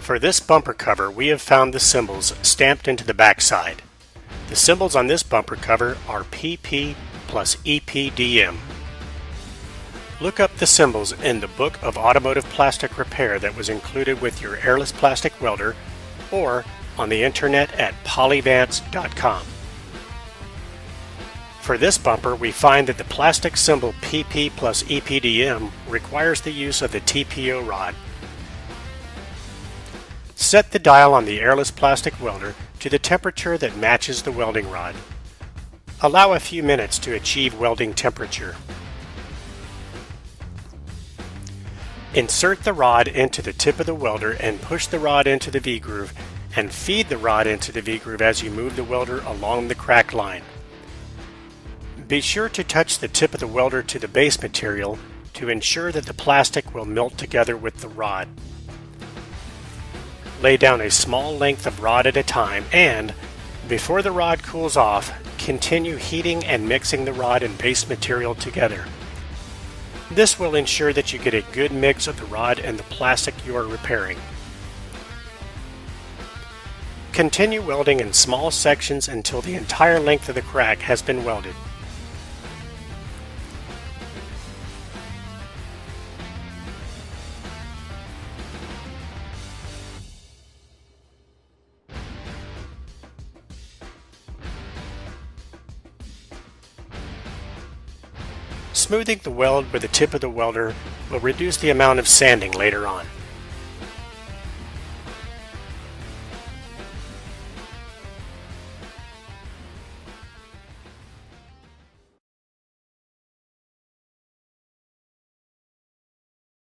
For this bumper cover, we have found the symbols stamped into the backside. The symbols on this bumper cover are PP plus EPDM. Look up the symbols in the Book of Automotive Plastic Repair that was included with your Airless Plastic Welder or on the internet at polyvance.com. For this bumper, we find that the plastic symbol PP plus EPDM requires the use of the TPO rod. Set the dial on the Airless Plastic Welder to the temperature that matches the welding rod. Allow a few minutes to achieve welding temperature. Insert the rod into the tip of the welder and push the rod into the V-groove and feed the rod into the V-groove as you move the welder along the crack line. Be sure to touch the tip of the welder to the base material to ensure that the plastic will melt together with the rod. Lay down a small length of rod at a time and, before the rod cools off, continue heating and mixing the rod and base material together. This will ensure that you get a good mix of the rod and the plastic you are repairing. Continue welding in small sections until the entire length of the crack has been welded. Smoothing the weld with the tip of the welder will reduce the amount of sanding later on.